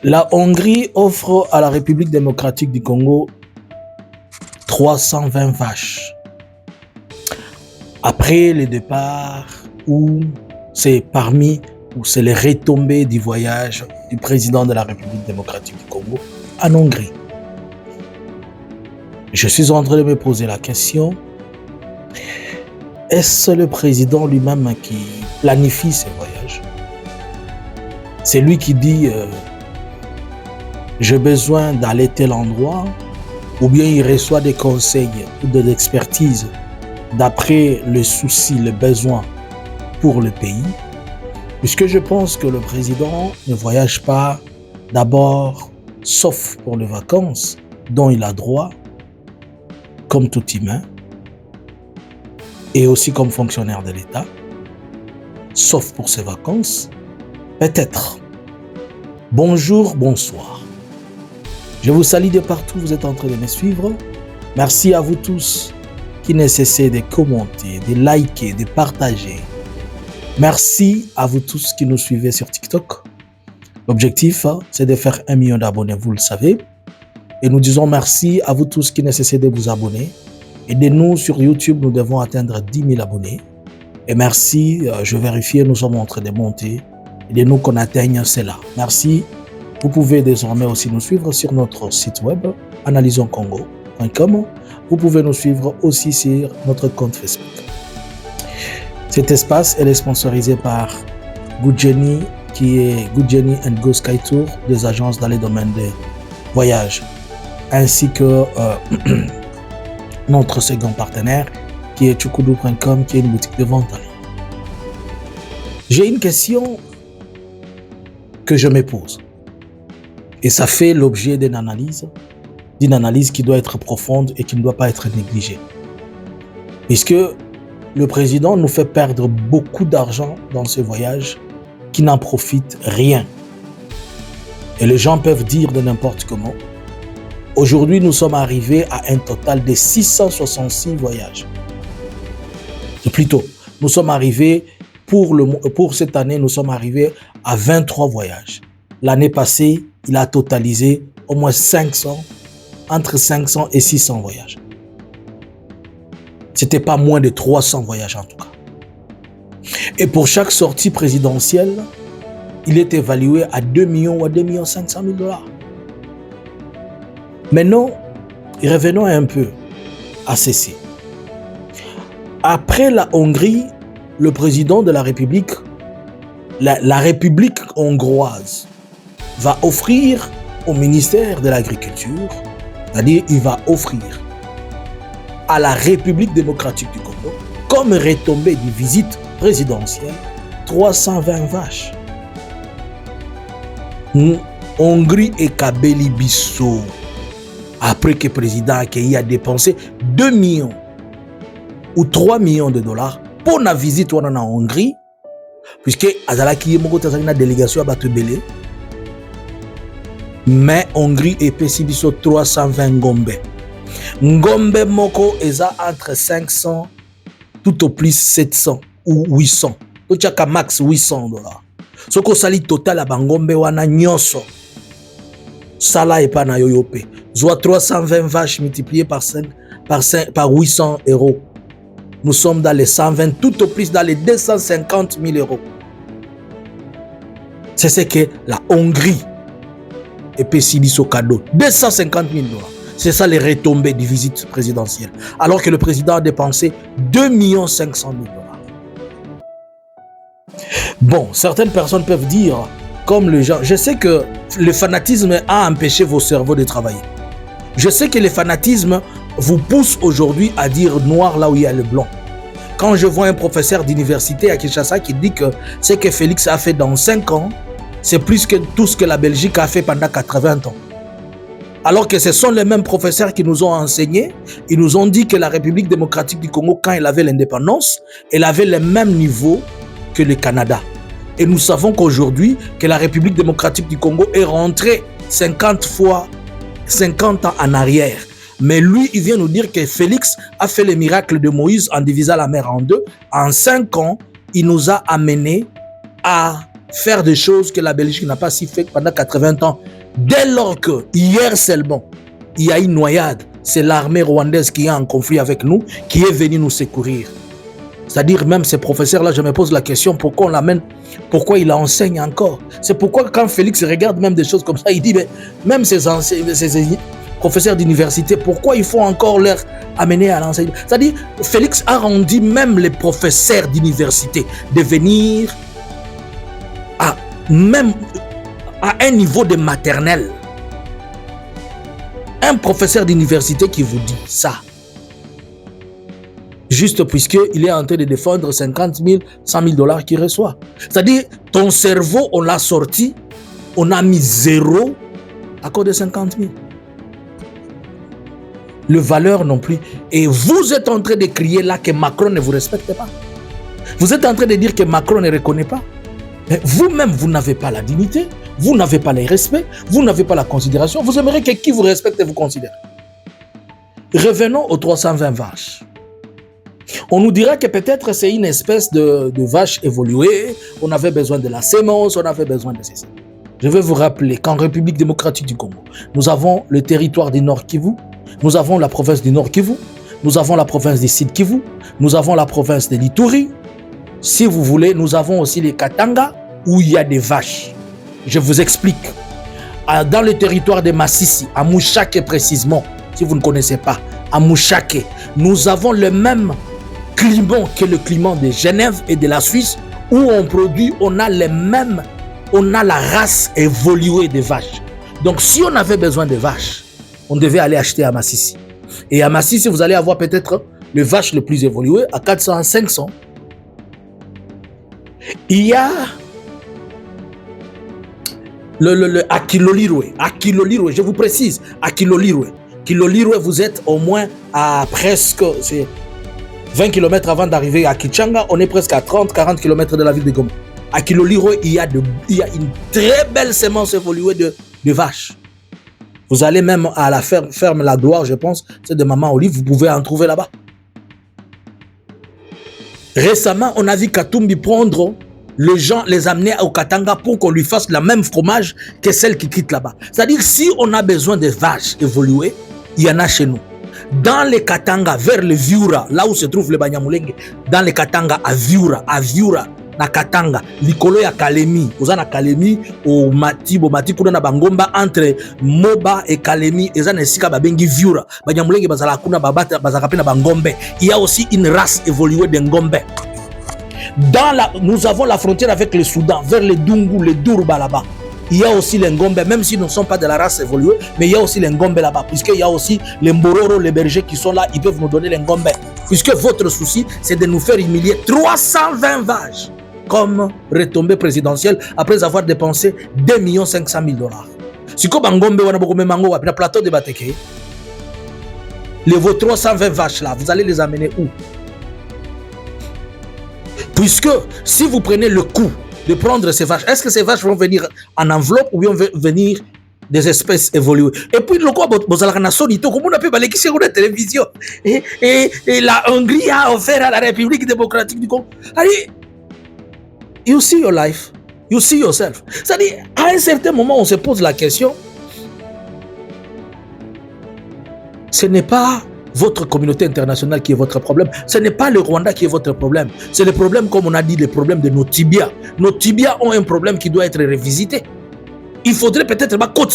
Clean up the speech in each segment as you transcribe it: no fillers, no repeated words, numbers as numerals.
La Hongrie offre à la République démocratique du Congo 320 vaches. Après le départ, c'est les retombées du voyage du président de la République démocratique du Congo en Hongrie. Je suis en train de me poser la question, est-ce le président lui-même qui planifie ces voyages? C'est lui qui dit j'ai besoin d'aller tel endroit, ou bien il reçoit des conseils ou de l'expertise d'après le souci, le besoin pour le pays, puisque je pense que le président ne voyage pas d'abord, sauf pour les vacances, dont il a droit, comme tout humain, et aussi comme fonctionnaire de l'État, sauf pour ses vacances, peut-être. Bonjour, bonsoir. Je vous salue de partout, vous êtes en train de me suivre. Merci à vous tous qui ne cessez de commenter, de liker, de partager. Merci à vous tous qui nous suivez sur TikTok. L'objectif, c'est de faire 1 million d'abonnés, vous le savez. Et nous disons merci à vous tous qui ne cessez de vous abonner. Aidez-nous sur YouTube, nous devons atteindre 10 000 abonnés. Et merci, je vérifie, nous sommes en train de monter. Aidez-nous qu'on atteigne cela. Merci. Vous pouvez désormais aussi nous suivre sur notre site web, analysoncongo.com. Vous pouvez nous suivre aussi sur notre compte Facebook. Cet espace est sponsorisé par Goodjenny, qui est Goodjenny & Go Sky Tour, des agences dans les domaines des voyages, ainsi que notre second partenaire, qui est chukudu.com, qui est une boutique de vente en ligne. J'ai une question que je me pose. Et ça fait l'objet d'une analyse qui doit être profonde et qui ne doit pas être négligée. Puisque le président nous fait perdre beaucoup d'argent dans ce voyage qui n'en profite rien. Et les gens peuvent dire de n'importe comment. Aujourd'hui, nous sommes arrivés à un total de 666 voyages. Et plutôt, nous sommes arrivés, pour cette année, nous sommes arrivés à 23 voyages. L'année passée, il a totalisé au moins entre 500 et 600 voyages. C'était pas moins de 300 voyages en tout cas. Et pour chaque sortie présidentielle, il est évalué à 2 millions ou à 2 500 000 $. Maintenant, revenons un peu à ceci. Après la Hongrie, le président de la République, la République hongroise, va offrir au ministère de l'Agriculture, c'est-à-dire il va offrir à la République démocratique du Congo, comme retombée d'une visite présidentielle, 320 vaches. Hongrie et Kabeli Bisso, après que le président a dépensé 2 millions ou 3 millions de dollars pour la visite en Hongrie, puisque Azalaki est une délégation à Batubele, mais Hongrie est pessibiso 320 ngombe. Ngombe moko eza entre 500 tout au plus 700 ou 800. Tochaka max 800 $. Soko sali total à bangombe wana nyoso. Sala et pas na yoyope. Soit 320 vaches multipliées par 800 €. Nous sommes dans les 120, tout au plus dans les 250 000 €. C'est ce que la Hongrie et Pessibiso cadeau, 250 000 $. C'est ça les retombées des visites présidentielles. Alors que le président a dépensé 2 500 000 $. Bon, certaines personnes peuvent dire, comme les gens, je sais que le fanatisme a empêché vos cerveaux de travailler. Je sais que le fanatisme vous pousse aujourd'hui à dire noir là où il y a le blanc. Quand je vois un professeur d'université à Kinshasa qui dit que ce que Félix a fait dans 5 ans, c'est plus que tout ce que la Belgique a fait pendant 80 ans. Alors que ce sont les mêmes professeurs qui nous ont enseigné, ils nous ont dit que la République démocratique du Congo, quand elle avait l'indépendance, elle avait le même niveau que le Canada. Et nous savons qu'aujourd'hui, que la République démocratique du Congo est rentrée 50 ans en arrière. Mais lui, il vient nous dire que Félix a fait le miracle de Moïse en divisant la mer en deux. En 5 ans, il nous a amenés à faire des choses que la Belgique n'a pas si fait pendant 80 ans. Dès lors que, hier seulement, il y a une noyade, c'est l'armée rwandaise qui est en conflit avec nous, qui est venue nous secourir. C'est-à-dire même ces professeurs-là, je me pose la question, pourquoi on l'amène, pourquoi il enseigne encore? C'est pourquoi quand Félix regarde même des choses comme ça, il dit, mais même ces professeurs d'université, pourquoi il faut encore leur amener à l'enseignement? C'est-à-dire, Félix a rendu même les professeurs d'université de venir même à un niveau de maternelle. Un professeur d'université qui vous dit ça, juste puisqu'il est en train de défendre 50 000, 100 000 dollars qu'il reçoit. C'est-à-dire, ton cerveau, on l'a sorti, on a mis 0 à cause de 50 000. Le valeur non plus. Et vous êtes en train de crier là que Macron ne vous respecte pas. Vous êtes en train de dire que Macron ne reconnaît pas. Vous-même, vous n'avez pas la dignité, vous n'avez pas le respect, vous n'avez pas la considération. Vous aimeriez que qui vous respecte et vous considère. Revenons aux 320 vaches. On nous dira que peut-être c'est une espèce de vache évoluée, on avait besoin de la sémence, on avait besoin de ceci. Je vais vous rappeler qu'en République démocratique du Congo, nous avons le territoire du Nord Kivu, nous avons la province du Nord Kivu, nous avons la province du Sud Kivu, nous avons la province de l'Ituri. Si vous voulez, nous avons aussi les Katanga où il y a des vaches. Je vous explique. Dans le territoire de Massissi, à Mouchake précisément, si vous ne connaissez pas, à Mouchake, nous avons le même climat que le climat de Genève et de la Suisse où on produit, on a la race évoluée des vaches. Donc si on avait besoin de vaches, on devait aller acheter à Massissi. Et à Massissi, vous allez avoir peut-être le vache le plus évolué à 400, 500. Il y a le Akilolirwe, je vous précise, Akilolirwe. Kilolirwe, vous êtes au moins à presque 20 km avant d'arriver à Kichanga, on est presque à 30-40 km de la ville de Goma. À Kilolirwe, il y a une très belle sémence évoluée de vaches. Vous allez même à la ferme La Gloire, je pense, c'est de Maman Olive, vous pouvez en trouver là-bas. Récemment, on a vu Katumbi prendre les gens, les amener au Katanga pour qu'on lui fasse la même fromage que celle qui quitte là-bas. C'est-à-dire, si on a besoin de vaches évoluées, il y en a chez nous. Dans les Katanga, vers le Viura, là où se trouve le Banyamulenge, dans les Katanga, à Viura, na Katanga, Likolo ya Kalemi, Ozana Kalemi, au Mati, kuna na Bangomba, entre Moba et Kalemi, Ezana Esika Babengi Viura, Banyamulenge Bazala Kuna Babata, Bazakapena Bangombe. Il y a aussi une race évoluée de Ngombe. Nous avons la frontière avec le Soudan, vers les Dungu, les Durba là-bas. Il y a aussi les Ngombe, même s'ils ne sont pas de la race évoluée, mais il y a aussi les Ngombe là-bas, puisqu'il y a aussi les Mbororo, les bergers qui sont là, ils peuvent nous donner les Ngombe. Puisque votre souci, c'est de nous faire humilier 320 vaches comme retombée présidentielle après avoir dépensé 2 500 000 dollars. Si comme Ngombe, on a beaucoup de mango, puis le plateau de Bateke, vos 320 vaches là, vous allez les amener où? Puisque si vous prenez le coup de prendre ces vaches, est-ce que ces vaches vont venir en enveloppe ou bien venir des espèces évoluées? Et puis, le quoi, vous allez sonito, comme on appelle les sur la télévision. Et la Hongrie a offert à la République démocratique du Congo. Allez, you see your life, you see yourself. C'est-à-dire, à un certain moment, on se pose la question. Ce n'est pas votre communauté internationale qui est votre problème. Ce n'est pas le Rwanda qui est votre problème. C'est le problème, comme on a dit, le problème de nos tibias. Nos tibias ont un problème qui doit être revisité. Il faudrait peut-être pour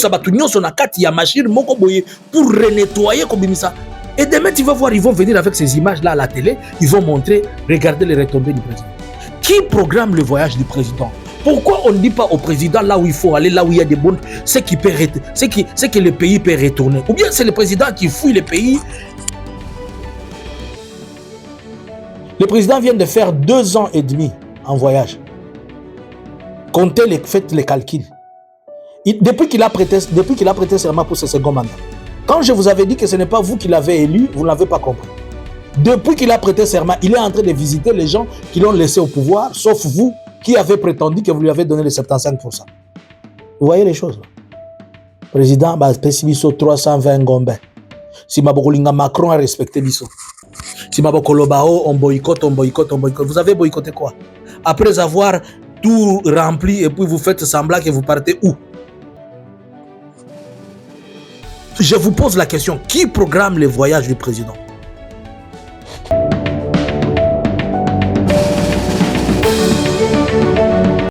renettoyer comme ça. Et demain, tu vas voir, ils vont venir avec ces images-là à la télé. Ils vont montrer, regardez les retombées du président. Qui programme le voyage du président? Pourquoi on ne dit pas au président là où il faut aller, là où il y a des bonnes, ce que le pays peut retourner? Ou bien c'est le président qui fouille le pays. Le président vient de faire 2 ans et demi en voyage. Faites les calculs. Depuis qu'il a prêté serment pour ce second mandat. Quand je vous avais dit que ce n'est pas vous qui l'avez élu, vous ne l'avez pas compris. Depuis qu'il a prêté serment, il est en train de visiter les gens qui l'ont laissé au pouvoir, sauf vous qui avez prétendu que vous lui avez donné les 75%. Vous voyez les choses là. Président, Bisso 320 Ngombe. Si Mabokolinga Macron a respecté Bisso. Si Mabokolobao, on boycotte. Vous avez boycotté quoi? Après avoir tout rempli et puis vous faites semblant que vous partez où? Je vous pose la question, qui programme les voyages du président?